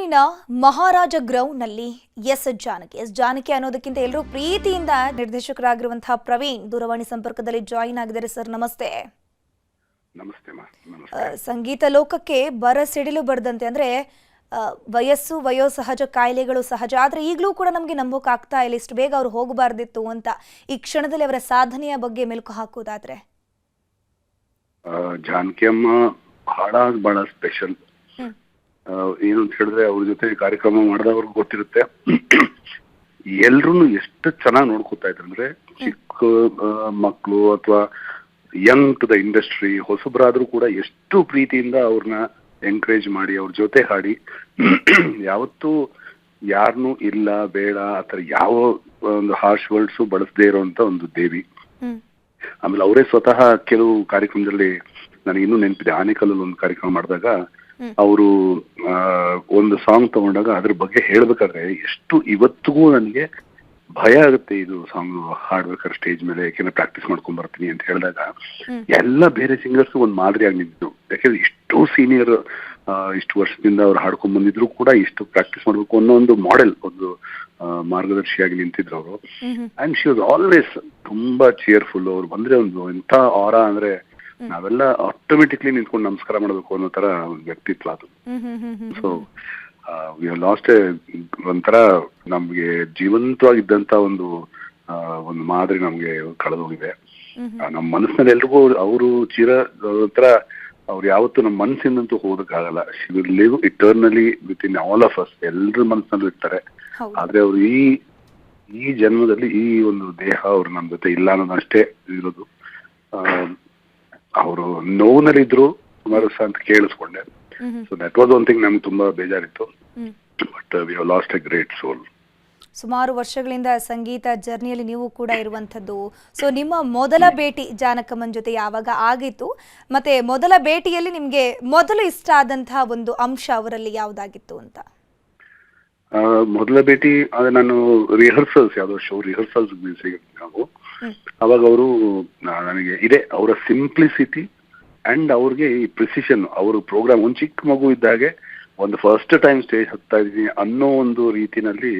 ಬೆಂಗಳೂರಿನ ಮಹಾರಾಜ ಗ್ರೌಂಡ್ನಲ್ಲಿ ಎಸ್ ಜಾನಕಿ ಅನ್ನೋದಕ್ಕಿಂತ ಎಲ್ಲರೂ ಪ್ರೀತಿಯಿಂದ ನಿರ್ದೇಶಕರಾಗಿರುವಂತಹ ಪ್ರವೀಣ್ ದೂರವಾಣಿ ಸಂಪರ್ಕದಲ್ಲಿ ಜಾಯಿನ್ ಆಗಿದ್ದಾರೆ. ಸರ್ ನಮಸ್ತೆ. ನಮಸ್ತೆ. ಸಂಗೀತ ಲೋಕಕ್ಕೆ ಬರ ಸಿಡಿಲು ಬರದಂತೆ ಅಂದ್ರೆ ವಯೋಸಹಜ ಕಾಯಿಲೆಗಳು ಸಹಜ, ಆದ್ರೆ ಈಗಲೂ ಕೂಡ ನಮಗೆ ನಂಬೋಕೆ ಆಗ್ತಾ ಇಲ್ಲ ಇಷ್ಟು ಬೇಗ ಅವ್ರು ಹೋಗಬಾರ್ದಿತ್ತು ಅಂತ. ಈ ಕ್ಷಣದಲ್ಲಿ ಅವರ ಸಾಧನೆಯ ಬಗ್ಗೆ ಮೆಲುಕು ಹಾಕೋದಾದ್ರೆ ಜಾನಕಿ ಅಮ್ಮ ಬಹಳ ಸ್ಪೆಷಲ್. ಏನು ಅಂತ ಹೇಳಿದ್ರೆ ಅವ್ರ ಜೊತೆ ಕಾರ್ಯಕ್ರಮ ಮಾಡಿದವ್ರಿಗೆ ಗೊತ್ತಿರುತ್ತೆ. ಎಲ್ರು ಎಷ್ಟು ಚೆನ್ನಾಗಿ ನೋಡ್ಕೊತಾ ಇದ್ರು ಅಂದ್ರೆ ಚಿಕ್ಕ ಮಕ್ಕಳು ಅಥವಾ ಯಂಗ್ ಟು ದ ಇಂಡಸ್ಟ್ರಿ ಹೊಸಬರಾದ್ರೂ ಕೂಡ ಎಷ್ಟು ಪ್ರೀತಿಯಿಂದ ಅವ್ರನ್ನ ಎಂಕರೇಜ್ ಮಾಡಿ ಅವ್ರ ಜೊತೆ ಹಾಡಿ ಯಾವತ್ತೂ ಯಾರನ್ನೂ ಇಲ್ಲ ಬೇಡ ಆತರ ಯಾವ ಒಂದು ಹಾರ್ಶ್ ವರ್ಡ್ಸು ಬಳಸದೇ ಇರೋಂತ ಒಂದು ದೇವಿ. ಆಮೇಲೆ ಅವರೇ ಸ್ವತಃ ಕೆಲವು ಕಾರ್ಯಕ್ರಮದಲ್ಲಿ ನನಗೆ ಇನ್ನೂ ನೆನಪಿದೆ, ಆನೇಕಲ್ಲಲ್ಲಿ ಒಂದು ಕಾರ್ಯಕ್ರಮ ಮಾಡಿದಾಗ ಅವರು ಒಂದು ಸಾಂಗ್ ತಗೊಂಡಾಗ ಅದ್ರ ಬಗ್ಗೆ ಹೇಳ್ಬೇಕಾದ್ರೆ ಎಷ್ಟು ಇವತ್ತಿಗೂ ನನಗೆ ಭಯ ಆಗುತ್ತೆ ಇದು ಸಾಂಗ್ ಹಾಡ್ಬೇಕಾದ್ರೆ ಸ್ಟೇಜ್ ಮೇಲೆ, ಯಾಕೆಂದ್ರೆ ಪ್ರಾಕ್ಟೀಸ್ ಮಾಡ್ಕೊಂಡ್ ಬರ್ತೀನಿ ಅಂತ ಹೇಳಿದಾಗ ಎಲ್ಲ ಬೇರೆ ಸಿಂಗರ್ಸ್ ಒಂದು ಮಾದರಿಯಾಗಿ ನಿಂತಿದ್ರು. ಯಾಕೆಂದ್ರೆ ಇಷ್ಟು ಸೀನಿಯರ್ ಇಷ್ಟು ವರ್ಷದಿಂದ ಅವ್ರು ಹಾಡ್ಕೊಂಡ್ ಬಂದಿದ್ರು ಕೂಡ ಇಷ್ಟು ಪ್ರಾಕ್ಟೀಸ್ ಮಾಡ್ಬೇಕು ಅನ್ನೋ ಒಂದು ಮಾಡೆಲ್, ಒಂದು ಮಾರ್ಗದರ್ಶಿಯಾಗಿ ನಿಂತಿದ್ರು ಅವರು. ಅಂಡ್ ಶಿ ವಾಸ್ ಆಲ್ವೇಸ್ ತುಂಬಾ ಚೇರ್ಫುಲ್. ಅವ್ರು ಬಂದ್ರೆ ಒಂದು ಎಂತ ಆರಾ ಅಂದ್ರೆ ನಾವೆಲ್ಲ ಆಟೋಮೆಟಿಕ್ಲಿ ನಿಂತ್ಕೊಂಡು ನಮಸ್ಕಾರ ಮಾಡಬೇಕು ಅನ್ನೋ ತರ ಒಂದು ವ್ಯಕ್ತಿತ್ವ ಅದು. ಸೊ ವಿ ಹ್ಯಾವ್ ಲಾಸ್ಟ್ ಒಂಥರ ನಮ್ಗೆ ಜೀವಂತವಾಗಿದ್ದಂತ ಒಂದು ಮಾದರಿ ನಮ್ಗೆ ಕಳೆದೋಗಿದೆ. ನಮ್ಮ ಮನಸ್ಸಿನಲ್ಲಿ ಎಲ್ರಿಗೂ ಅವರು ಒಂಥರ ಅವ್ರು ಯಾವತ್ತೂ ನಮ್ಮ ಮನಸ್ಸಿಂದಂತೂ ಹೋಗೋದಕ್ಕಾಗಲ್ಲ. She will live eternally with in all of us. ಎಲ್ರ ಮನಸ್ಸಿನಲ್ಲೂ ಇರ್ತಾರೆ. ಆದ್ರೆ ಅವ್ರು ಈ ಜನ್ಮದಲ್ಲಿ ಈ ಒಂದು ದೇಹ ಅವ್ರು ನಮ್ಮ ಜೊತೆ ಇಲ್ಲ ಅನ್ನೋದಷ್ಟೇ ಇರೋದು. ಅವರು ನೋವಿನಲ್ಲಿದ್ರು ಸುಮಾರು ಅಂತ ಕೇಳಿಸ್ಕೊಂಡೆ. So that was one thing ನಮ್ಗೆ ತುಂಬಾ ಬೇಜಾರಿತ್ತು. But we have lost a great soul. ಸುಮಾರು ವರ್ಷಗಳಿಂದ ಸಂಗೀತ ಜರ್ನಿಯಲ್ಲಿ ನೀವು ಕೂಡ ಇರುವಂಥದ್ದು. ಸೊ ನಿಮ್ಮ ಮೊದಲ ಭೇಟಿ ಜಾನಕಮ್ಮನ ಜೊತೆ ಯಾವಾಗ ಆಗಿತ್ತು, ಮತ್ತೆ ಮೊದಲ ಭೇಟಿಯಲ್ಲಿ ನಿಮ್ಗೆ ಮೊದಲು ಇಷ್ಟ ಆದಂತಹ ಒಂದು ಅಂಶ ಅವರಲ್ಲಿ ಯಾವ್ದಾಗಿತ್ತು ಅಂತ? ಮೊದಲ ಭೇಟಿ ನಾನು ರಿಹರ್ಸಲ್ಸ್ ಯಾವ್ದೋ ಶೋ ರಿಹರ್ಸಲ್ಸ್ ನಾವು ಅವಾಗ ಅವರು ನನಗೆ ಇದೆ ಅವರ ಸಿಂಪ್ಲಿಸಿಟಿ ಅಂಡ್ ಅವ್ರಿಗೆ ಈ ಪ್ರಿಸಿಷನ್. ಅವರು ಪ್ರೋಗ್ರಾಮ್ ಒಂದು ಚಿಕ್ಕ ಮಗು ಇದ್ದಾಗೆ ಒಂದು ಫಸ್ಟ್ ಟೈಮ್ ಸ್ಟೇಜ್ ಹತ್ತಾ ಇದೀನಿ ಅನ್ನೋ ಒಂದು ರೀತಿನಲ್ಲಿ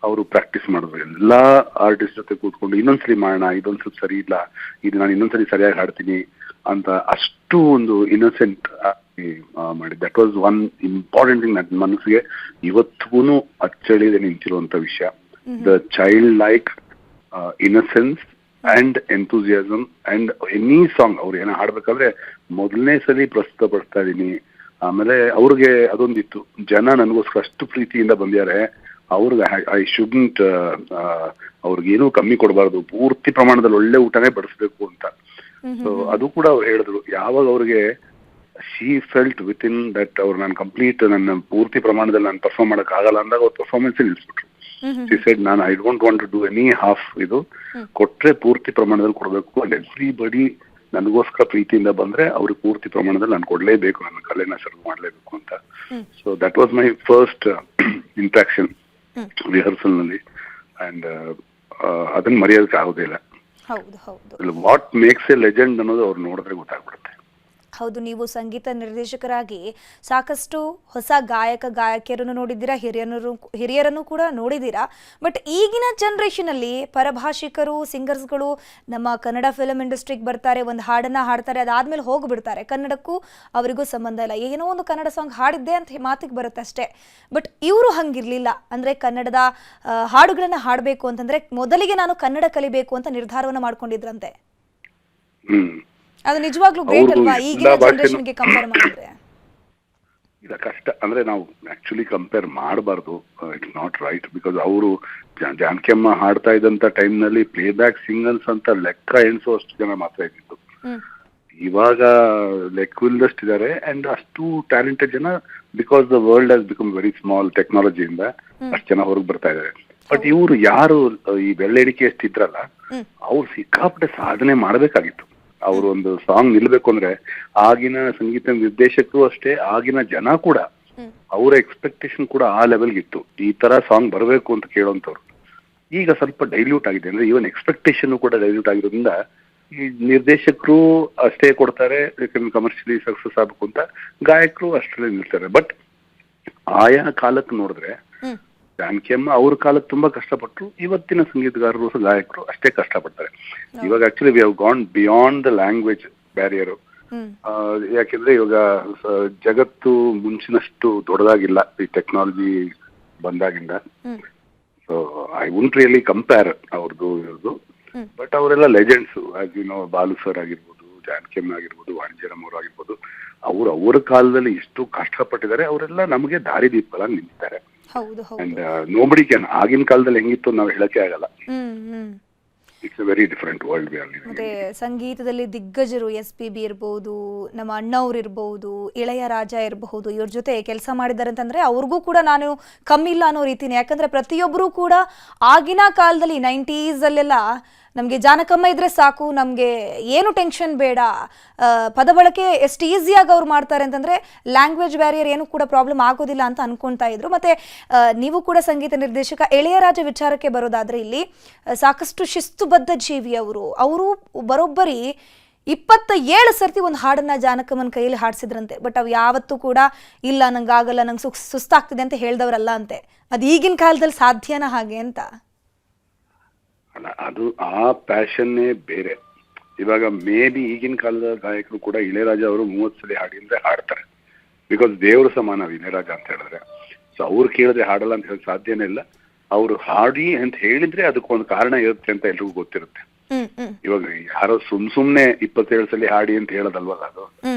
ಅವರು ಪ್ರಾಕ್ಟೀಸ್ ಮಾಡಿದ್ರು. ಎಲ್ಲಾ ಆರ್ಟಿಸ್ಟ್ ಜೊತೆ ಕೂತ್ಕೊಂಡು ಇನ್ನೊಂದ್ಸರಿ ಮಾಡೋಣ, ಇದೊಂದ್ ಸ್ವಲ್ಪ ಸರಿ ಇಲ್ಲ, ಇದು ನಾನು ಇನ್ನೊಂದ್ಸರಿ ಸರಿಯಾಗಿ ಹಾಡ್ತೀನಿ ಅಂತ ಅಷ್ಟು ಒಂದು ಇನ್ನೋಸೆಂಟ್ ಮಾಡಿ. That was one important thing ನನ್ನ ಮನಸ್ಸಿಗೆ ಇವತ್ತಿಗೂ ಅಚ್ಚಳಿದೆ ನಿಂತಿರುವಂತ ವಿಷಯ. The child like innocence and enthusiasm and any song ಅವ್ರು ಏನೋ ಹಾಡ್ಬೇಕಾದ್ರೆ ಮೊದಲನೇ ಸಲ ಪ್ರಸ್ತುತಪಡಿಸ್ತಾ ಇದೀನಿ. ಆಮೇಲೆ ಅವ್ರಿಗೆ ಅದೊಂದಿತ್ತು, ಜನ ನನಗೋಸ್ಕರ ಅಷ್ಟು ಪ್ರೀತಿಯಿಂದ ಬಂದಿದ್ದಾರೆ, ಅವ್ರಿಗೆ ಐ ಶುಡ್ಂಟ್ ಅವ್ರಿಗೇನು ಕಮ್ಮಿ ಕೊಡಬಾರ್ದು, ಪೂರ್ತಿ ಪ್ರಮಾಣದಲ್ಲಿ ಒಳ್ಳೆ ಊಟನೇ ಬಡಿಸ್ಬೇಕು ಅಂತ. ಸೊ ಅದು ಕೂಡ ಅವ್ರು ಹೇಳಿದ್ರು. ಯಾವಾಗ ಅವ್ರಿಗೆ she felt with in that ಅವ್ರು ನಾನು ಕಂಪ್ಲೀಟ್ ನನ್ನ ಪೂರ್ತಿ ಪ್ರಮಾಣದಲ್ಲಿ ನಾನು ಪರ್ಫಾರ್ಮ್ ಮಾಡಕ್ ಆಗಲ್ಲ ಅಂದಾಗ ಅವ್ರು ಪರ್ಫಾರ್ಮೆನ್ಸ್ ನಿಲ್ಸ್ಬಿಟ್ರು. ಶಿ ಸೆಡ್ ನಾನು I don't want to do any half, ಇದು ಕೊಟ್ರೆ ಪೂರ್ತಿ ಪ್ರಮಾಣದಲ್ಲಿ ಕೊಡಬೇಕು. ಅಂಡ್ ಎವ್ರಿಬಡಿ ನನಗೋಸ್ಕರ ಪ್ರೀತಿಯಿಂದ ಬಂದ್ರೆ ಅವ್ರಿಗೆ ಪೂರ್ತಿ ಪ್ರಮಾಣದಲ್ಲಿ ನಾನು ಕೊಡ್ಲೇಬೇಕು, ನನ್ನ ಕಲೆನ ಸರ್ವ್ ಮಾಡ್ಲೇಬೇಕು ಅಂತ. So that was my first interaction rehearsal ನಲ್ಲಿ. ಅಂಡ್ ಅದನ್ನ ಮರೆಯೋದಕ್ಕೆ ಆಗೋದೇ ಇಲ್ಲ. ವಾಟ್ ಮೇಕ್ಸ್ ಎ ಲೆಜೆಂಡ್ ಅನ್ನೋದು ಅವ್ರು ನೋಡಿದ್ರೆ ಗೊತ್ತಾಗ್ಬಿಡುತ್ತೆ. ಹೌದು, ನೀವು ಸಂಗೀತ ನಿರ್ದೇಶಕರಾಗಿ ಸಾಕಷ್ಟು ಹೊಸ ಗಾಯಕಿಯರನ್ನು ನೋಡಿದ್ದೀರಾ, ಹಿರಿಯರನ್ನು ಕೂಡ ನೋಡಿದ್ದೀರಾ. ಬಟ್ ಈಗಿನ ಜನರೇಷನ್ ಅಲ್ಲಿ ಪರಭಾಷಿಕರು ಸಿಂಗರ್ಸ್ಗಳು ನಮ್ಮ ಕನ್ನಡ ಫಿಲ್ಮ್ ಇಂಡಸ್ಟ್ರಿಗೆ ಬರ್ತಾರೆ, ಒಂದು ಹಾಡನ್ನ ಹಾಡ್ತಾರೆ, ಅದಾದ್ಮೇಲೆ ಹೋಗ್ಬಿಡ್ತಾರೆ. ಕನ್ನಡಕ್ಕೂ ಅವರಿಗೂ ಸಂಬಂಧ ಇಲ್ಲ, ಏನೋ ಒಂದು ಕನ್ನಡ ಸಾಂಗ್ ಹಾಡಿದ್ದೆ ಅಂತ ಮಾತಿಗೆ ಬರುತ್ತೆ ಅಷ್ಟೇ. ಬಟ್ ಇವರು ಹಂಗಿರ್ಲಿಲ್ಲ. ಅಂದ್ರೆ ಕನ್ನಡದ ಹಾಡುಗಳನ್ನ ಹಾಡಬೇಕು ಅಂತಂದ್ರೆ ಮೊದಲಿಗೆ ನಾನು ಕನ್ನಡ ಕಲಿಬೇಕು ಅಂತ ನಿರ್ಧಾರವನ್ನ ಮಾಡ್ಕೊಂಡಿದ್ರಂತೆ. ಅದು ನಿಜವಾಗ್ಲೂ ಗ್ರೇಟ್ ಅಲ್ವಾ ಈಗಿನ ಜನರೇಷನ್ಗೆ ಕಂಪೇರ್ ಮಾಡಿದ್ರೆ? ಇಲ್ಲ, ಕಷ್ಟ. ಅಂದ್ರೆ ನಾವು ಆಕ್ಚುಲಿ ಕಂಪೇರ್ ಮಾಡಬಾರ್ದು, ಇಟ್ಸ್ ನಾಟ್ ರೈಟ್. ಬಿಕಾಸ್ ಅವರು ಜಾನಕಿ ಅಮ್ಮ ಹಾಡ್ತಾ ಇದ್ದಂತ ಟೈಮ್ ನಲ್ಲಿ ಪ್ಲೇ ಬ್ಯಾಕ್ ಸಿಂಗರ್ಸ್ ಅಂತ ಲೆಕ್ಕ ಎಣಿಸೋ ಅಷ್ಟು ಜನ ಮಾತ್ರ ಇದ್ದಿದ್ದು. ಇವಾಗ ಲೆಕ್ಕವಿಲ್ಲದಷ್ಟಿದ್ದಾರೆ ಅಂಡ್ ಅಷ್ಟು ಟ್ಯಾಲೆಂಟೆಡ್ ಜನ. Because the world has become very small, ಟೆಕ್ನಾಲಜಿಯಿಂದ ಅಷ್ಟು ಜನ ಹೊರಗೆ ಬರ್ತಾ ಇದ್ದಾರೆ. ಬಟ್ ಇವರು ಯಾರು ಈ ಬೆಳ್ಳೆಡಿಕೆ ಎಷ್ಟಿದ್ರಲ್ಲ, ಅವ್ರು ಸಿಕ್ಕಾಪಟ್ಟೆ ಸಾಧನೆ ಮಾಡಬೇಕಾಗಿತ್ತು. ಅವರು ಒಂದು ಸಾಂಗ್ ನಿಲ್ಬೇಕು ಅಂದ್ರೆ ಆಗಿನ ಸಂಗೀತ ನಿರ್ದೇಶಕರು ಅಷ್ಟೇ, ಆಗಿನ ಜನ ಕೂಡ ಅವರ ಎಕ್ಸ್ಪೆಕ್ಟೇಷನ್ ಕೂಡ ಆ ಲೆವೆಲ್ಗೆ ಇತ್ತು. ಈ ತರ ಸಾಂಗ್ ಬರಬೇಕು ಅಂತ ಕೇಳೋಂಥವ್ರು. ಈಗ ಸ್ವಲ್ಪ ಡೈಲ್ಯೂಟ್ ಆಗಿದೆ. ಅಂದ್ರೆ ಈವನ್ ಎಕ್ಸ್ಪೆಕ್ಟೇಷನ್ ಕೂಡ ಡೈಲ್ಯೂಟ್ ಆಗಿರೋದ್ರಿಂದ ಈ ನಿರ್ದೇಶಕರು ಅಷ್ಟೇ ಕೊಡ್ತಾರೆ, ಯಾಕಂದ್ರೆ ಕಮರ್ಷಿಯಲಿ ಸಕ್ಸಸ್ ಆಗ್ಬೇಕು ಅಂತ, ಗಾಯಕರು ಅಷ್ಟರಲ್ಲೇ ನಿಲ್ತಾರೆ. ಬಟ್ ಆಯಾ ಕಾಲಕ್ಕೆ ನೋಡಿದ್ರೆ ಹ್ಮ್ ಜಾನಕಿ ಅಮ್ಮ ಅವ್ರ ಕಾಲಕ್ಕೆ ತುಂಬಾ ಕಷ್ಟಪಟ್ರು, ಇವತ್ತಿನ ಸಂಗೀತಗಾರರು ಗಾಯಕರು ಅಷ್ಟೇ ಕಷ್ಟಪಡ್ತಾರೆ. ಇವಾಗ actually we have gone beyond the language barrier. Hmm ಯಾಕೆಂದ್ರೆ ಇವಾಗ ಜಗತ್ತು ಮುಂಚಿನಷ್ಟು ದೊಡ್ಡದಾಗಿಲ್ಲ ಈ ಟೆಕ್ನಾಲಜಿ ಬಂದಾಗಿಂದ. Hmm so I won't really compare ಅವ್ರದ್ದು ಇವ್ರದ್ದು, ಹ್ಮ್ ಬಟ್ ಅವರೆಲ್ಲ ಲೆಜೆಂಡ್ಸ್. ಬಾಲು ಸರ್ ಆಗಿರ್ಬೋದು, ಜಾನಕಿ ಅಮ್ಮ ಆಗಿರ್ಬೋದು, ವಾಣಿಜ್ಯರಾಮ್ ಅವರು ಆಗಿರ್ಬೋದು, ಅವ್ರ ಕಾಲದಲ್ಲಿ ಎಷ್ಟು ಕಷ್ಟಪಟ್ಟಿದ್ದಾರೆ. ಅವರೆಲ್ಲ ನಮಗೆ ದಾರಿದೀಪಗಳಾಗಿ ನಿಂತಿದ್ದಾರೆ. ಹೌದು ಅಂಡ್ ಹೌದು ನೋಬಡಿ ಕ್ಯಾನ್. ಆಗಿನ ಕಾಲದಲ್ಲಿ ಹೆಂಗಿತ್ತು ನಾವು ಹೇಳಕ್ಕೆ ಆಗಲ್ಲ. Hmm it's a very different world we are living. ಮತ್ತೆ ಸಂಗೀತದಲ್ಲಿ ದಿಗ್ಗಜರು SPB ಇರ್ಬೋದು, ನಮ್ಮ ಅಣ್ಣವ್ರು ಇರ್ಬೋದು, ಇಳೆಯರಾಜ ಇರಬಹುದು, ಇವ್ರ ಜೊತೆ ಕೆಲಸ ಮಾಡಿದ್ದಾರೆ ಅಂತಂದ್ರೆ ಅವ್ರಿಗೂ ಕೂಡ ನಾನು ಕಮ್ಮಿ ಇಲ್ಲ ಅನ್ನೋ ರೀತಿನೇ. ಯಾಕಂದ್ರೆ ಪ್ರತಿಯೊಬ್ಬರು ಕೂಡ ಆಗಿನ ಕಾಲದಲ್ಲಿ 90s ಅಲ್ಲೆಲ್ಲ ನಮಗೆ ಜಾನಕಮ್ಮ ಇದ್ರೆ ಸಾಕು, ನಮಗೆ ಏನು ಟೆನ್ಷನ್ ಬೇಡ, ಪದ ಬಳಕೆ ಎಷ್ಟು ಈಸಿಯಾಗಿ ಅವ್ರು ಮಾಡ್ತಾರೆ ಅಂತಂದ್ರೆ ಲ್ಯಾಂಗ್ವೇಜ್ ಬ್ಯಾರಿಯರ್ ಏನು ಕೂಡ ಪ್ರಾಬ್ಲಮ್ ಆಗೋದಿಲ್ಲ ಅಂತ ಅನ್ಕೊಳ್ತಾ ಇದ್ರು. ಮತ್ತೆ ನೀವು ಕೂಡ ಸಂಗೀತ ನಿರ್ದೇಶಕ. ಇಳೆಯರಾಜ ವಿಚಾರಕ್ಕೆ ಬರೋದಾದ್ರೆ ಇಲ್ಲಿ ಸಾಕಷ್ಟು ಶಿಸ್ತುಬದ್ಧ ಜೀವಿ ಅವರು ಬರೋಬ್ಬರಿ 27 ಸರ್ತಿ ಒಂದು ಹಾಡನ್ನ ಜಾನಕಮ್ಮನ ಕೈಯಲ್ಲಿ ಹಾಡಿಸಿದ್ರಂತೆ. ಬಟ್ ಅವು ಯಾವತ್ತೂ ಕೂಡ ಇಲ್ಲ ನಂಗಾಗಲ್ಲ, ನಂಗೆ ಸುಸ್ತಾಗ್ತಿದೆ ಅಂತ ಹೇಳ್ದವ್ರಲ್ಲ ಅಂತೆ. ಅದು ಈಗಿನ ಕಾಲದಲ್ಲಿ ಸಾಧ್ಯನಾ ಹಾಗೆ ಅಂತ? ಅದು ಆ ಪ್ಯಾಷನ್ನೇ ಬೇರೆ. ಇವಾಗ ಮೇ ಬಿ ಈಗಿನ ಕಾಲದ ಗಾಯಕರು ಕೂಡ ಇಳೆಯರಾಜ ಅವರು 30 ಸಲ ಹಾಡಿ ಅಂದ್ರೆ ಹಾಡ್ತಾರೆ. ಬಿಕಾಸ್ ದೇವ್ರ ಸಮಾನ ಇಳೆಯರಾಜ ಅಂತ ಹೇಳಿದ್ರೆ. ಸೊ ಅವ್ರು ಕೇಳಿದ್ರೆ ಹಾಡಲ್ಲ ಅಂತ ಹೇಳಕ್ ಸಾಧ್ಯನೇ ಇಲ್ಲ. ಅವ್ರು ಹಾಡಿ ಅಂತ ಹೇಳಿದ್ರೆ ಅದಕ್ಕೊಂದು ಕಾರಣ ಇರುತ್ತೆ ಅಂತ ಎಲ್ರಿಗೂ ಗೊತ್ತಿರುತ್ತೆ. ಇವಾಗ ಯಾರೋ ಸುಮ್ನೆ 27 ಸಲ ಹಾಡಿ ಅಂತ ಹೇಳೋದಲ್ವಲ್ಲ ಅದು.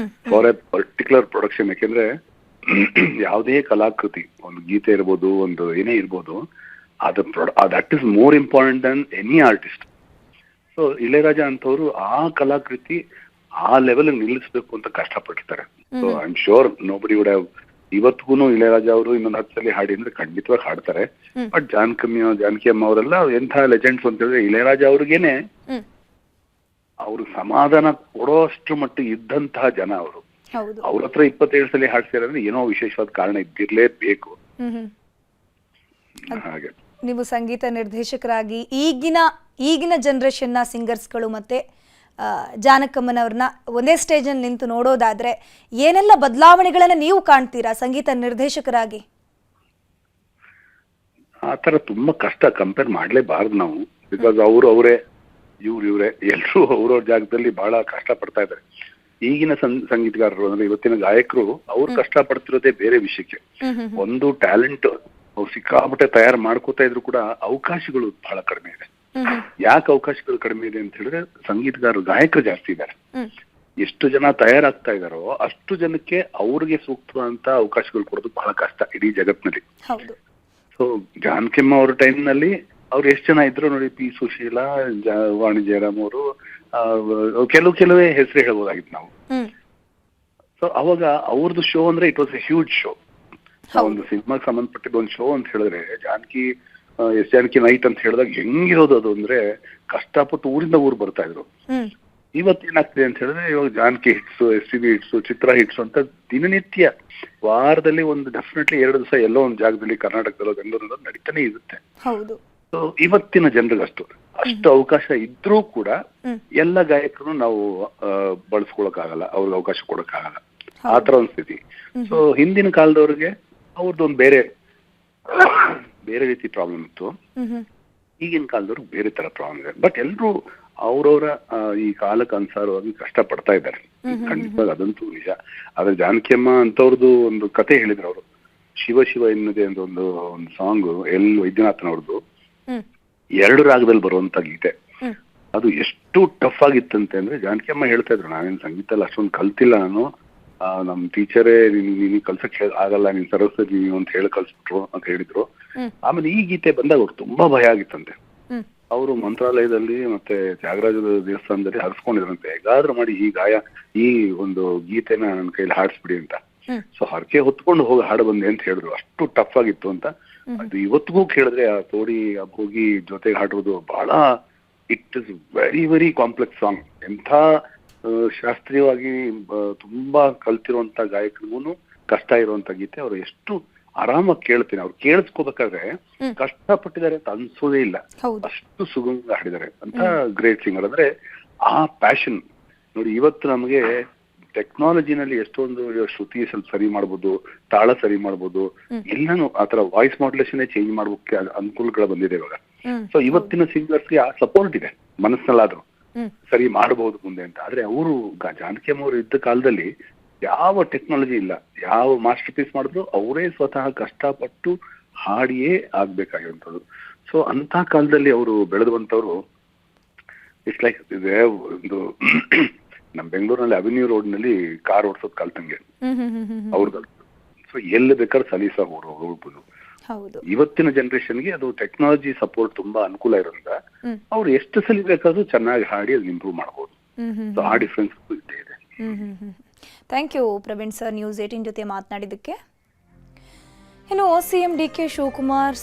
For a particular production. ಯಾಕೆಂದ್ರೆ ಯಾವುದೇ ಕಲಾಕೃತಿ, ಒಂದು ಗೀತೆ ಇರ್ಬೋದು, ಒಂದು ಏನೇ ಇರ್ಬೋದು, that is more important than any artist. So Ilaiyaraaja ಅಂತವ್ರು ಆ ಕಲಾಕೃತಿ ಆ ಲೆವೆಲ್ ನಿಲ್ಲಿಸ್ಬೇಕು ಅಂತ ಕಷ್ಟಪಟ್ಟಿದ್ದಾರೆ. So I am sure nobody would have. ಇವತ್ತಿಗೂ ಇಳೆಯರಾಜ ಅವರು ಇನ್ನೊಂದು 10 ಸಲ ಹಾಡಿ ಅಂದ್ರೆ ಖಂಡಿತವಾಗಿ ಹಾಡ್ತಾರೆ. ಬಟ್ ಜಾನಕಿ ಅಮ್ಮ ಅವರೆಲ್ಲ ಎಂಥ ಲೆಜೆಂಡ್ಸ್ ಅಂತ ಹೇಳಿದ್ರೆ ಇಳೆಯರಾಜ ಅವ್ರಿಗೇನೆ ಅವ್ರು ಸಮಾಧಾನ ಕೊಡೋಷ್ಟು ಮಟ್ಟಿಗೆ ಇದ್ದಂತಹ ಜನ ಅವರು. ಅವ್ರ ಹತ್ರ 27 ಸಲ ಹಾಡ್ಸಿದ್ರೆ ಅಂದ್ರೆ ಏನೋ ವಿಶೇಷವಾದ ಕಾರಣ ಇದ್ದಿರ್ಲೇಬೇಕು. ಹಾಗೆ ನೀವು ಸಂಗೀತ ನಿರ್ದೇಶಕರಾಗಿ ಈಗಿನ ಜನರೇಷನ್ನ ಸಿಂಗರ್ಸ್ಗಳು ಮತ್ತೆ ಜಾನಕಮ್ಮನವ್ರನ್ನ ಒಂದೇ ಸ್ಟೇಜಲ್ಲಿ ನಿಂತು ನೋಡೋದಾದ್ರೆ ಏನೆಲ್ಲ ಬದಲಾವಣೆಗಳನ್ನ ನೀವು ಕಾಣ್ತೀರಾ ಸಂಗೀತ ನಿರ್ದೇಶಕರಾಗಿ? ಆ ತರ ತುಂಬಾ ಕಷ್ಟ. ಕಂಪೇರ್ ಮಾಡ್ಲೇಬಾರ್ದು ನಾವು. ಬಿಕಾಸ್ ಅವರೇ ಇವ್ರೆ ಎಲ್ಲರೂ ಅವ್ರವ್ರ ಜಾಗದಲ್ಲಿ ಬಹಳ ಕಷ್ಟ ಪಡ್ತಾ ಇದ್ದಾರೆ. ಈಗಿನ ಸಂಗೀತಗಾರರು ಅಂದ್ರೆ ಇವತ್ತಿನ ಗಾಯಕರು ಅವ್ರು ಕಷ್ಟ ಪಡ್ತಿರೋದೇ ಬೇರೆ ವಿಷಯಕ್ಕೆ. ಒಂದು ಟ್ಯಾಲೆಂಟ್ ಅವ್ರು ಸಿಕ್ಕಾಪಟ್ಟೆ ತಯಾರು ಮಾಡ್ಕೋತಾ ಇದ್ರು ಕೂಡ ಅವಕಾಶಗಳು ಬಹಳ ಕಡಿಮೆ ಇದೆ. ಯಾಕೆ ಅವಕಾಶಗಳು ಕಡಿಮೆ ಇದೆ ಅಂತ ಹೇಳಿದ್ರೆ ಸಂಗೀತಗಾರರು ಗಾಯಕರು ಜಾಸ್ತಿ ಇದ್ದಾರೆ. ಎಷ್ಟು ಜನ ತಯಾರಾಗ್ತಾ ಇದಾರೋ ಅಷ್ಟು ಜನಕ್ಕೆ ಅವ್ರಿಗೆ ಸೂಕ್ತವಾದಂತ ಅವಕಾಶಗಳು ಕೊಡೋದು ಬಹಳ ಕಷ್ಟ ಇಡೀ ಜಗತ್ತಿನಲ್ಲಿ. ಸೊ ಜಾನಕಿಯಮ್ಮ ಅವ್ರ ಟೈಮ್ ನಲ್ಲಿ ಅವ್ರು ಎಷ್ಟು ಜನ ಇದ್ರು ನೋಡಿ. ಪಿ ಸುಶೀಲಾ, ವಾಣಿಜ್ಯರಾಮ್ ಅವರು, ಕೆಲವೇ ಹೆಸರು ಹೇಳ್ಬೋದಾಗಿತ್ತು ನಾವು. ಸೊ ಅವಾಗ ಅವ್ರದ್ದು ಶೋ ಅಂದ್ರೆ it was A huge show. ಒಂದು ಸಿನಿಮಾಗೆ ಸಂಬಂಧಪಟ್ಟಿದ್ದ ಒಂದು ಶೋ ಅಂತ ಹೇಳಿದ್ರೆ ಜಾನಕಿ ನೈಟ್ ಅಂತ ಹೇಳಿದಾಗ ಹೆಂಗಿರೋದು ಅದು ಅಂದ್ರೆ ಕಷ್ಟಪಟ್ಟು ಊರಿಂದ ಊರು ಬರ್ತಾ ಇದ್ರು. ಇವತ್ತೇನಾಗ್ತಿದೆ ಅಂತ ಹೇಳಿದ್ರೆ ಇವಾಗ ಜಾನಕಿ ಹಿಟ್ಸು, SPB ಹಿಟ್ಸು, ಚಿತ್ರ ಹಿಟ್ಸು ಅಂತ ದಿನನಿತ್ಯ ವಾರದಲ್ಲಿ ಒಂದು ಡೆಫಿನೆಟ್ಲಿ 2 ದಿವಸ ಎಲ್ಲೋ ಒಂದು ಜಾಗದಲ್ಲಿ ಕರ್ನಾಟಕದಲ್ಲೋ ಬೆಂಗಳೂರಲ್ಲೋ ನಡೀತಾನೆ ಇರುತ್ತೆ. ಸೊ ಇವತ್ತಿನ ಜನರಿಗೆ ಅಷ್ಟು ಅವಕಾಶ ಇದ್ರೂ ಕೂಡ ಎಲ್ಲ ಗಾಯಕರು ನಾವು ಬಳಸ್ಕೊಳಕ್ಕಾಗಲ್ಲ, ಅವ್ರಿಗೆ ಅವಕಾಶ ಕೊಡಕ್ಕಾಗಲ್ಲ. ಆ ತರ ಒಂದು ಸ್ಥಿತಿ. ಸೊ ಹಿಂದಿನ ಕಾಲದವ್ರಿಗೆ ಅವ್ರದ್ದೊಂದು ಬೇರೆ ರೀತಿ ಪ್ರಾಬ್ಲಮ್ ಇತ್ತು. ಈಗಿನ ಕಾಲದವ್ರಿಗೆ ಬೇರೆ ತರ ಪ್ರಾಬ್ಲಮ್ ಇದೆ. ಬಟ್ ಎಲ್ರು ಅವ್ರವ್ರ ಈ ಕಾಲಕ್ಕೆ ಅನುಸಾರವಾಗಿ ಕಷ್ಟ ಪಡ್ತಾ ಇದ್ದಾರೆ. ಖಂಡಿತವಾಗಿ ಅದಂತೂ ನಿಜ. ಆದ್ರೆ ಜಾನಕಿಯಮ್ಮ ಅಂತವ್ರದ್ದು ಒಂದು ಕತೆ ಹೇಳಿದ್ರು ಅವರು. ಶಿವ ಶಿವ ಎನ್ನುವುದೇ ಅಂತ ಒಂದು ಸಾಂಗ್ ವೈದ್ಯನಾಥನವ್ರದ್ದು 2 ರಾಗದಲ್ಲಿ ಬರುವಂತ ಗೀತೆ. ಅದು ಎಷ್ಟು ಟಫ್ ಆಗಿತ್ತಂತೆ ಅಂದ್ರೆ ಜಾನಕಿಯಮ್ಮ ಹೇಳ್ತಾ ಇದ್ರು, ನಾನೇನು ಸಂಗೀತ ಎಲ್ಲ ಅಷ್ಟೊಂದು ಕಲ್ತಿಲ್ಲ, ನಾನು ನಮ್ ಟೀಚರೇ ನೀನ್ ಕಲ್ಸಕ್ ಆಗಲ್ಲ, ನೀನ್ ಸರಸ್ವತಿ ನೀವು ಅಂತ ಹೇಳಿ ಕಲ್ಸ್ಬಿಟ್ರು ಅಂತ ಹೇಳಿದ್ರು. ಆಮೇಲೆ ಈ ಗೀತೆ ಬಂದಾಗ ಅವ್ರು ತುಂಬಾ ಭಯ ಆಗಿತ್ತಂತೆ. ಅವರು ಮಂತ್ರಾಲಯದಲ್ಲಿ ಮತ್ತೆ ತ್ಯಾಗರಾಜದ ದೇವಸ್ಥಾನದಲ್ಲಿ ಹರಿಸ್ಕೊಂಡಿದ್ರಂತೆ, ಹೇಗಾದ್ರೂ ಮಾಡಿ ಈ ಒಂದು ಗೀತೆನ ನನ್ನ ಕೈಲಿ ಹಾಡಿಸ್ಬಿಡಿ ಅಂತ. ಸೊ ಹರಕೆ ಹೊತ್ಕೊಂಡು ಹೋಗಿ ಹಾಡು ಬಂದೆ ಅಂತ ಹೇಳಿದ್ರು. ಅಷ್ಟು ಟಫ್ ಆಗಿತ್ತು ಅಂತ. ಅದು ಇವತ್ತಿಗೂ ಕೇಳಿದ್ರೆ ಆ ತೋಡಿ ಆ ಭೋಗಿ ಜೊತೆಗೆ ಹಾಡೋದು ಬಹಳ it is very very complex song. ಎಂಥ ಶಾಸ್ತ್ರೀಯವಾಗಿ ತುಂಬಾ ಕಲ್ತಿರುವಂತ ಗಾಯಕರಿಗೂ ಕಷ್ಟ ಇರುವಂತ ಗೀತೆ. ಅವ್ರು ಎಷ್ಟು ಆರಾಮಾಗಿ ಕೇಳ್ತೀನಿ. ಅವ್ರು ಕೇಳಿಸ್ಕೋಬೇಕಾದ್ರೆ ಕಷ್ಟಪಟ್ಟಿದ್ದಾರೆ ಅಂತ ಅನ್ಸೋದೇ ಇಲ್ಲ, ಅಷ್ಟು ಸುಗಮವಾಗಿ ಹಾಡಿದ್ದಾರೆ ಅಂತ. ಗ್ರೇಟ್ ಸಿಂಗರ್ ಅಂದ್ರೆ ಆ ಪ್ಯಾಷನ್ ನೋಡಿ. ಇವತ್ತು ನಮಗೆ ಟೆಕ್ನಾಲಜಿನಲ್ಲಿ ಎಷ್ಟೊಂದು ಶ್ರುತಿ ಸ್ವಲ್ಪ ಸರಿ ಮಾಡ್ಬೋದು, ತಾಳ ಸರಿ ಮಾಡ್ಬೋದು, ಎಲ್ಲಾನು ಆತರ ವಾಯ್ಸ್ ಮಾಡ್ಯುಲೇಷನ್ ಚೇಂಜ್ ಮಾಡೋಕೆ ಅನುಕೂಲಗಳು ಬಂದಿದೆ ಇವಾಗ. ಸೊ ಇವತ್ತಿನ ಸಿಂಗರ್ಸ್ಗೆ ಆ ಸಪೋರ್ಟ್ ಇದೆ ಮನಸ್ಸಿನಲ್ಲಾದ್ರು ಸರಿ ಮಾಡಬಹುದು ಮುಂದೆ ಅಂತ. ಆದ್ರೆ ಅವರು ಜಾನಕಿ ಅಮ್ಮ ಅವರು ಇದ್ದ ಕಾಲದಲ್ಲಿ ಯಾವ ಟೆಕ್ನಾಲಜಿ ಇಲ್ಲ, ಯಾವ ಮಾಸ್ಟರ್ ಪೀಸ್ ಮಾಡಿದ್ರು ಅವರೇ ಸ್ವತಃ ಕಷ್ಟಪಟ್ಟು ಹಾಡಿಯೇ ಆಗ್ಬೇಕಾಗಿರುವಂಥದ್ದು. ಸೊ ಅಂತ ಕಾಲದಲ್ಲಿ ಅವರು ಬೆಳೆದು ಬಂತವ್ರು. ಇಟ್ಸ್ ಲೈಕ್ ಇದೆ ಒಂದು ನಮ್ ಬೆಂಗಳೂರಿನಲ್ಲಿ ಅವೆನ್ಯೂ ರೋಡ್ ನಲ್ಲಿ ಕಾರ್ ಓಡಿಸೋದ್ ಕಲ್ತಂಗೆ ಅವ್ರದ್ದು. ಸೊ ಎಲ್ಲಿ ಬೇಕಾದ್ರೆ ಸಲೀಸಾಗಿ ಹೋಗ್ಬೋದು. ಇವತ್ತಿನ ಜನರೇಷನ್ಗೆ ಅದು ಟೆಕ್ನಾಲಜಿ ಸಪೋರ್ಟ್ ತುಂಬಾ ಅನುಕೂಲ ಇರೋದ್ರಿಂದ ಅವ್ರು ಎಷ್ಟು ಸಲ ಬೇಕಾದ್ರೂ ಚೆನ್ನಾಗಿ ಹಾಡಿ ಅದನ್ನ ಇಂಪ್ರೂವ್ ಮಾಡಬಹುದು. ಸೊ ಆ ಡಿಫ್ರೆನ್ಸ್ ಇದ್ದೇ ಇದೆ. Thank you Praveen sir, news 18 ಜೊತೆ ಮಾತನಾಡಿದ್ದಕ್ಕೆ. ಇನ್ನು ಸಿಎಂ ಡಿ ಕೆ ಶಿವಕುಮಾರ್